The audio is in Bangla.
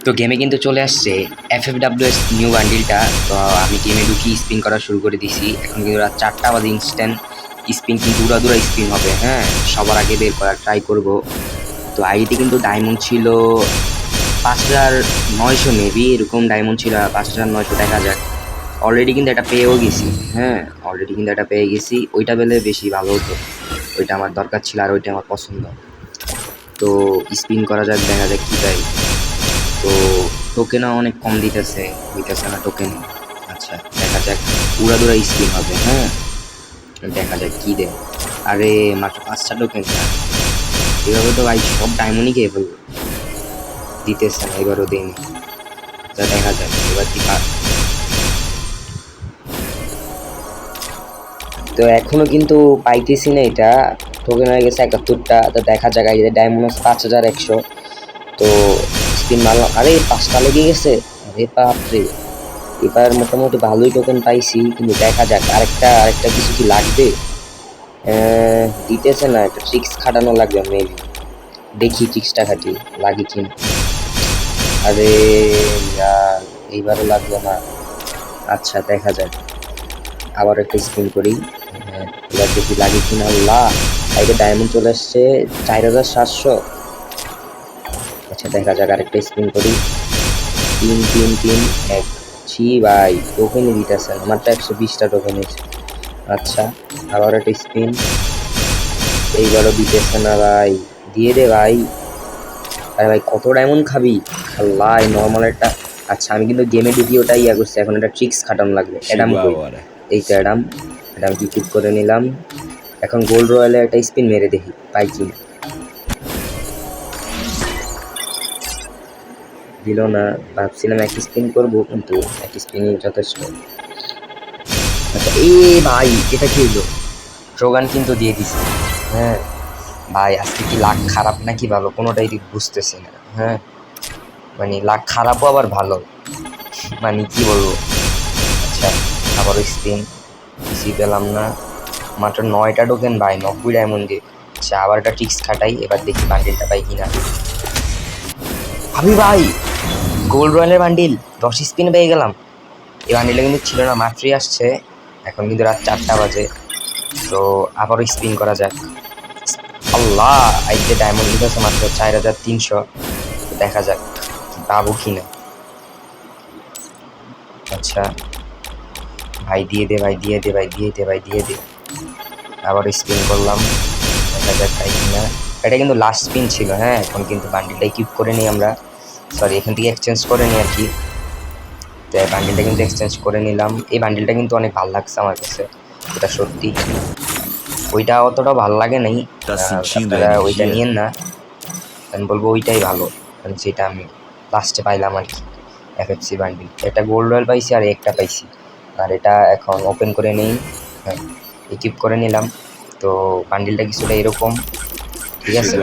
তো গেমে কিন্তু চলে আসছে FFWS নিউ বান্ডিলটা। তো আমি গেমে ঢুকি স্পিন করা শুরু করে দিছি। এখন কিন্তু রাত 4টা বাজে, ইনস্ট্যান্ট স্পিন কিন্তু উড়াদুরা স্পিন হবে। হ্যাঁ, সবার আগে বের করার ট্রাই করব। তো আইডিতে কিন্তু ডায়মন্ড ছিল 5900 মেবি, এরকম ডায়মন্ড ছিল 5900। দেখা যাক, অলরেডি কিন্তু এটা পেয়েও গেছি। হ্যাঁ, অলরেডি কিন্তু এটা পেয়ে গেছি। ওইটা পেলে বেশি ভালো হতো, ওইটা আমার দরকার ছিল আর ওইটা আমার পছন্দ। তো স্পিন করা যাক, দেখা যাক কী পাই। তো টোকেনও অনেক কম দিতেছে না টোকেন। আচ্ছা, দেখা যাক, উড়াদুরা স্পিন হবে। হ্যাঁ, দেখা যাক কী দেয়। আরে মাত্র 5টা টোকেন, এভাবে তো ভাই সব ডায়মন্ডই খেয়ে ফেলবো। দিতেছে না, এবারও দিইনি। যা, দেখা যাক এবার কি পার। তো এখনো কিন্তু পাইতেছি না, এটা টোকেন হয়ে গেছে 71টা। তো দেখা যাক, এই ডায়মন্ড আছে 5100। তো স্পিন মারলাম, আরে 5টা লেগে গেছে। আরে বাপরে, এবার মোটামুটি ভালোই টোকেন পাইছি। কিন্তু দেখা যাক আরেকটা কিছু কি লাগবে। দিতেছে না, একটা ট্রিক্স খাটানো লাগবে মেবি। দেখি ট্রিক্সটা খাটি লাগে কি। আরে ইয়ার, এইবারও লাগলো না। আচ্ছা, দেখা যাক, আবার একটা স্পিন করি। এবার দেখি লাগে কিনা। আল্লাহ, এটা ডায়মন্ড চলে আসছে 4700। আচ্ছা, দেখা যাক, আরেকটা স্পিন করি। 3 3 3 1। ছি ভাই, টোকেনই দিতেছে না, মাত্র 120টা টোকেন হয়েছে। আচ্ছা, আবার একটা স্পিন, এইবারও দিতেছে না ভাই। দিয়ে দে ভাই। আরে ভাই, কত ডায়মন্ড খাবি? আল্লাহ, এই নর্মাল একটা। আচ্ছা, আমি কিন্তু গেমে ঢুকি ওটাই করছি। এখন একটা ট্রিক্স খাটানো লাগবে। অ্যাডাম কই? এই তো অ্যাডাম। কি কিক করে নিলাম। এখন গোল্ড রয়্যালে একটা স্পিন মেরে দেখি পাই কি। দিল না, ভাবছিলাম এক স্পিন করবো, কিন্তু এক স্পিনই যথেষ্ট। আচ্ছা, ভাই, এটা কি হইলো? ট্রোগান কিন্তু দিয়ে দিছে। হ্যাঁ ভাই, আজকে কি লাক খারাপ নাকি ভালো কোনোটাই বুঝতেছি না। হ্যাঁ, মানে লাক খারাপও আবার ভালো, মানে কি বলবো। আচ্ছা, আবারও স্পিন, কিছুই পেলাম না। মাত্র 9টা টোকেন ভাই, 90 ডায়মন্ড দিয়ে। আচ্ছা, আবার একটা ট্রিক্স খাটাই, এবার দেখি বান্ডিলটা পাই কিনা। ভাবি ভাই, গোল্ড রয়্যালের বান্ডিল 10 স্পিন পেয়ে গেলাম। এই বান্ডিলটা কিন্তু ছিল না, মাত্রই আসছে। এখন কিন্তু রাত 4টা বাজে। তো আবারও স্পিন করা যাক। আল্লাহ, এই যে ডায়মন্ড দিতে আছে মাত্র 4300। দেখা যাক পাবো কিনা। আচ্ছা ভাই, দিয়ে দে ভাই, দিয়ে দে ভাই, দিয়ে দে ভাই, দিয়ে দে। আবার স্পিন করলাম, দেখা যাক পাই কিনা। এটা কিন্তু লাস্ট স্পিন ছিল। হ্যাঁ, এখন কিন্তু বান্ডিলটাই কিপ করে নিই আমরা। সরি, এখান থেকে এক্সচেঞ্জ করে নিই আর কি। তো বান্ডিলটা কিন্তু এক্সচেঞ্জ করে নিলাম। এই বান্ডিলটা কিন্তু অনেক ভালো লাগছে আমার কাছে, এটা সত্যি। ওইটা অতটা ভালো লাগে নাই, আপনারা ওইটা নিয়েন না। আমি বলবো ওইটাই ভালো, কারণ সেটা আমি লাস্টে পাইলাম আর কি। FFC বান্ডিল, একটা গোল্ড রয়্যাল পাইছি আর একটা পাইছি। আর এটা এখন ওপেন করে নেই। হ্যাঁ, ইকুইপ করে নিলাম। তো বান্ডিলটা কিছুটা এরকম, ঠিক আছে।